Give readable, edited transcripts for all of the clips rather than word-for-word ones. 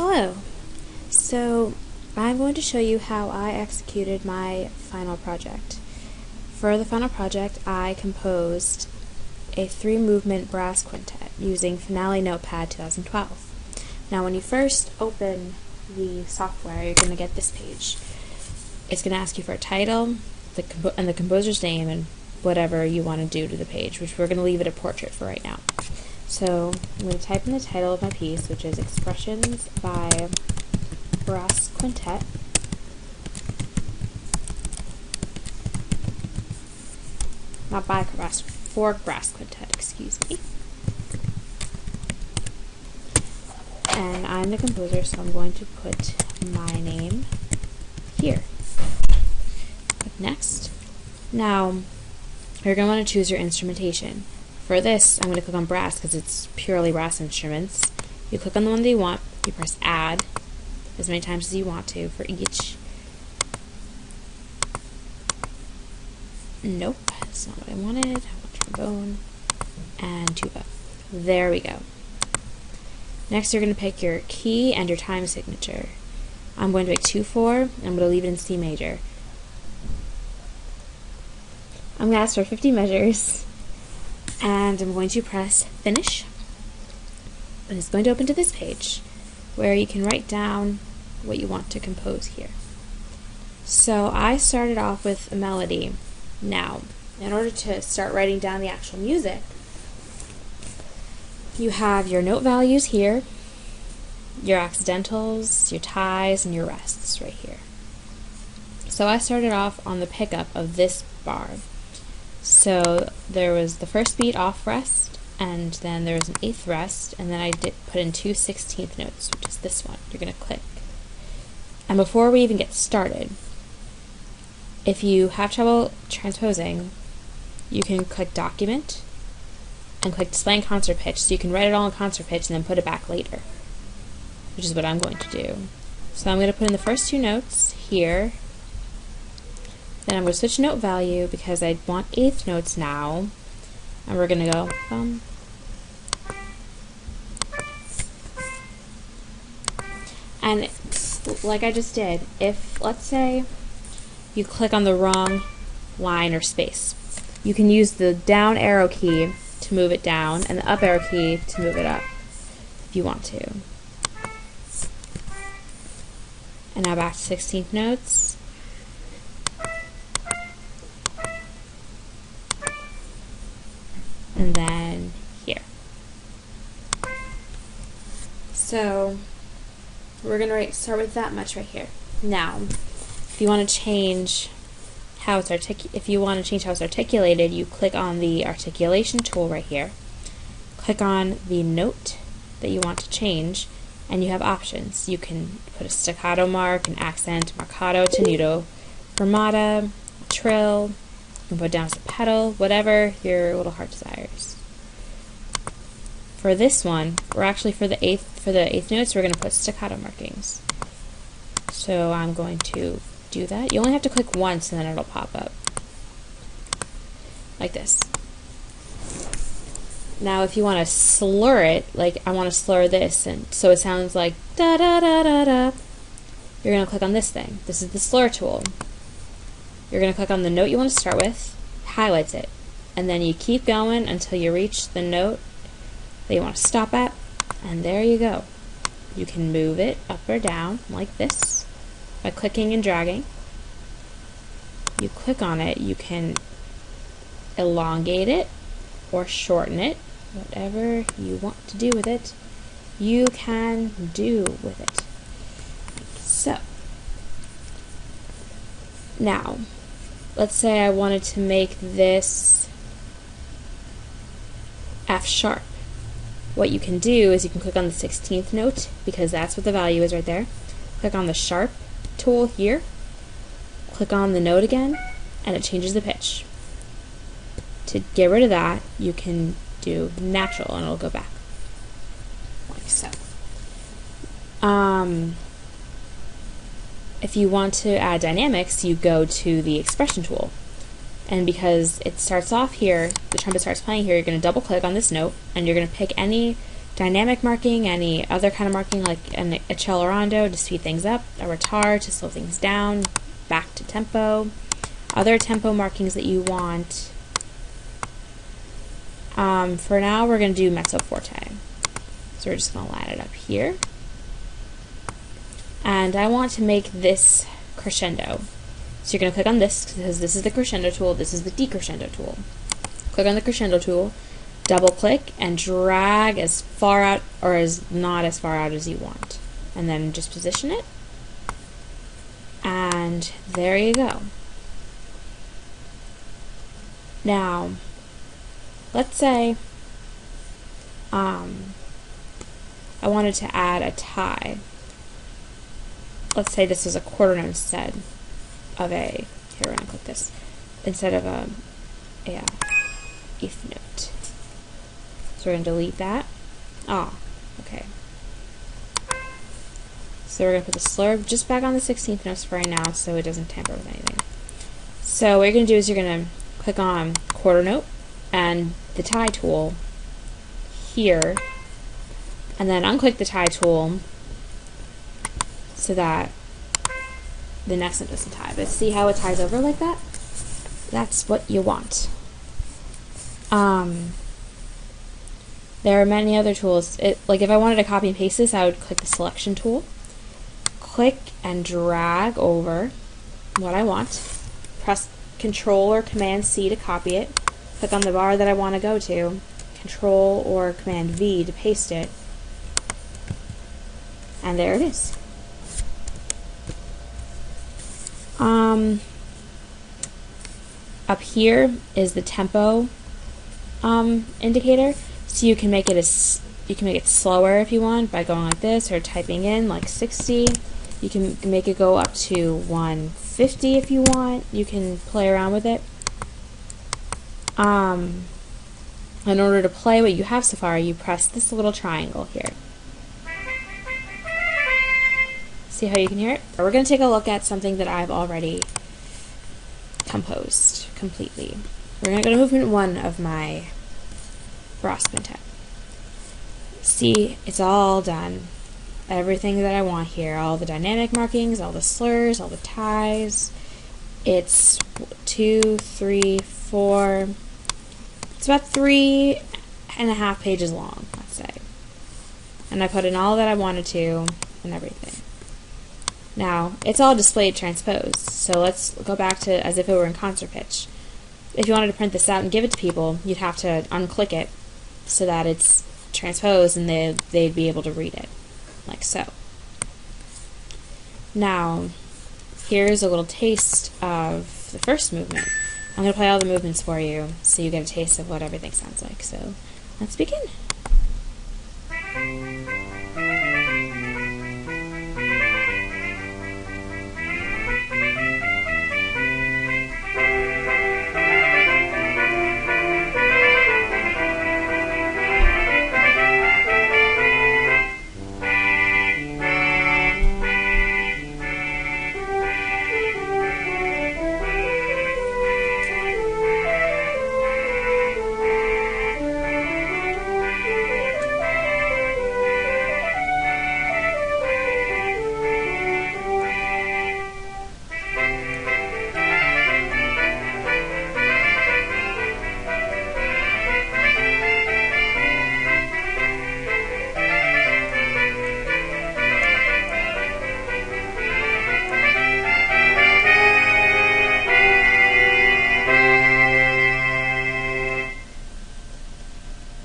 Hello. So I'm going to show you how I executed my final project. For the final project, I composed a 3-movement brass quintet using Finale Notepad 2012. Now when you first open the software, you're going to get this page. It's going to ask you for a title and the composer's name and whatever you want to do to the page, which we're going to leave it a portrait for right now. So I'm going to type in the title of my piece, which is Expressions by Brass Quintet. Not by Brass, for Brass Quintet, excuse me. And I'm the composer, so I'm going to put my name here. Click Next. Now, you're going to want to choose your instrumentation. For this, I'm going to click on brass because it's purely brass instruments. You click on the one that you want, you press add as many times as you want to for each. Nope, that's not what I wanted. I want trombone and tuba. There we go. Next, you're going to pick your key and your time signature. I'm going to pick 2/4, and I'm going to leave it in C major. I'm going to ask for 50 measures, and I'm going to press finish. And it's going to open to this page where you can write down what you want to compose here. So I started off with a melody. Now, in order to start writing down the actual music, you have your note values here, your accidentals, your ties, and your rests right here. So I started off on the pickup of this bar. So there was the first beat off rest, and then there was an 8th rest, and then I did put in 2 16th notes, which is this one. You're going to click. And before we even get started, if you have trouble transposing, you can click Document and click Display in Concert Pitch, so you can write it all in concert pitch and then put it back later, which is what I'm going to do. So I'm going to put in the first 2 notes here. Then I'm going to switch note value because I want 8th notes now, and we're going to go bum. And like I just did, if, let's say, you click on the wrong line or space, you can use the down arrow key to move it down and the up arrow key to move it up if you want to. And now back to 16th notes. And then here. So we're going to start with that much right here. Now, if you want to change how it's articulated, you click on the Articulation Tool right here. Click on the note that you want to change, and you have options. You can put a staccato mark, an accent, marcato, tenuto, fermata, trill. You can put down as a pedal, whatever your little heart desires. For this one, we're actually for the 8th notes, we're going to put staccato markings. So I'm going to do that. You only have to click once and then it'll pop up. Like this. Now if you want to slur it, like I want to slur this, and so it sounds like da da da da da, you're going to click on this thing. This is the slur tool. You're going to click on the note you want to start with, highlights it, and then you keep going until you reach the note that you want to stop at, and there you go. You can move it up or down like this by clicking and dragging. You click on it, you can elongate it or shorten it, whatever you want to do with it, you can do with it. So, now, let's say I wanted to make this F sharp. What you can do is you can click on the 16th note, because that's what the value is right there. Click on the sharp tool here, click on the note again, and it changes the pitch. To get rid of that, you can do natural and it'll go back. Like so. If you want to add dynamics, you go to the expression tool. And because it starts off here, the trumpet starts playing here, you're going to double click on this note and you're going to pick any dynamic marking, any other kind of marking like an accelerando to speed things up, a retard to slow things down, back to tempo, other tempo markings that you want. For now, we're going to do mezzo forte. So we're just going to line it up here. And I want to make this crescendo. So you're going to click on this because this is the crescendo tool, this is the decrescendo tool. Click on the crescendo tool, double click, and drag as far out or as not as far out as you want. And then just position it. And there you go. Now, let's say I wanted to add a tie. Let's say this is a quarter note instead of a, here we're going to click this, instead of a eighth note. So we're going to delete that. Oh, okay. So we're going to put the slur just back on the 16th notes for right now so it doesn't tamper with anything. So what you're going to do is you're going to click on quarter note and the tie tool here, and then unclick the tie tool so that the next note doesn't tie. But see how it ties over like that? That's what you want. There are many other tools. Like if I wanted to copy and paste this, I would click the selection tool, click and drag over what I want, press Control or Command C to copy it, click on the bar that I want to go to, Control or Command V to paste it, and there it is. Up here is the tempo indicator, so you can make it slower if you want by going like this or typing in like 60. You can make it go up to 150 if you want. You can play around with it. In order to play what you have so far, you press this little triangle here. See how you can hear it? We're going to take a look at something that I've already composed completely. We're going to go to movement 1 of my Brass Quintet. See, it's all done. Everything that I want here, all the dynamic markings, all the slurs, all the ties. It's 2, 3, 4. It's about 3.5 pages long, let's say. And I put in all that I wanted to and everything. Now, it's all displayed transposed, so let's go back to as if it were in concert pitch. If you wanted to print this out and give it to people, you'd have to unclick it so that it's transposed and they'd be able to read it, like so. Now, here's a little taste of the first movement. I'm going to play all the movements for you so you get a taste of what everything sounds like. So, let's begin.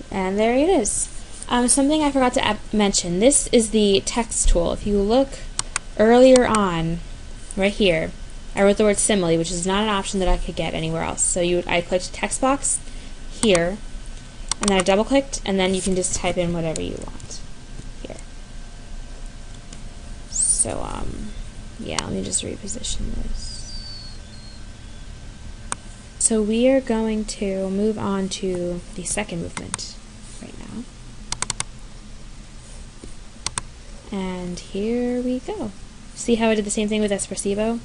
And there it is. Something I forgot to mention. This is the text tool. If you look earlier on, right here, I wrote the word simile, which is not an option that I could get anywhere else. So I clicked text box here, and then I double clicked, and then you can just type in whatever you want here. So, yeah, let me just reposition this. So we are going to move on to the second movement right now. And here we go. See how I did the same thing with espressivo?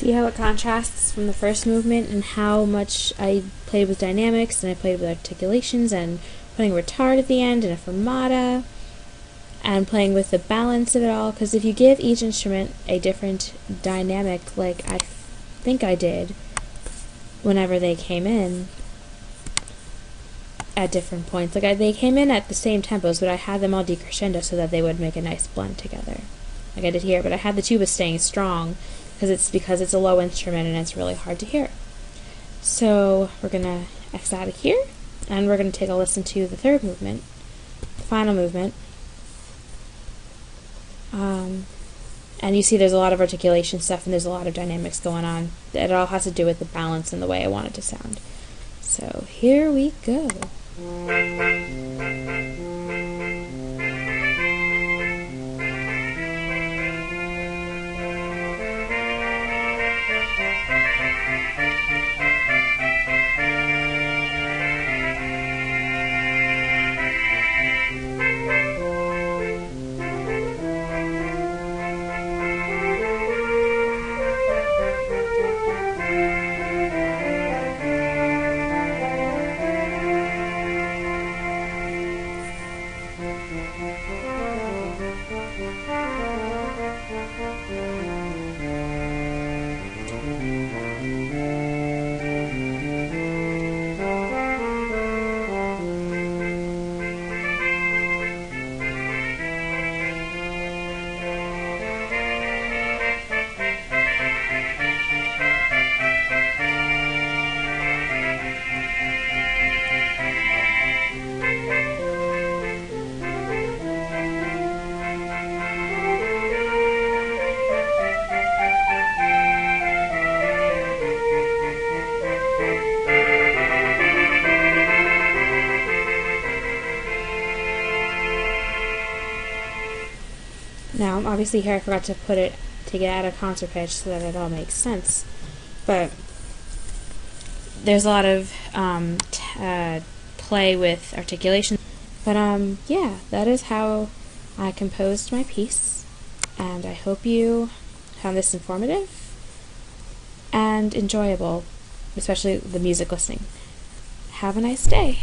See how it contrasts from the first movement and how much I played with dynamics and I played with articulations and putting a retard at the end and a fermata and playing with the balance of it all, because if you give each instrument a different dynamic, like I think I did whenever they came in at different points, like they came in at the same tempos, but I had them all decrescendo so that they would make a nice blend together, like I did here, but I had the tuba staying strong because it's a low instrument and it's really hard to hear. So we're going to X out of here, and we're going to take a listen to the third movement, the final movement. And you see there's a lot of articulation stuff and there's a lot of dynamics going on. It all has to do with the balance and the way I want it to sound. So here we go. Now, obviously here I forgot to put it to get out of concert pitch so that it all makes sense, but there's a lot of play with articulation. But yeah, that is how I composed my piece, and I hope you found this informative and enjoyable, especially the music listening. Have a nice day.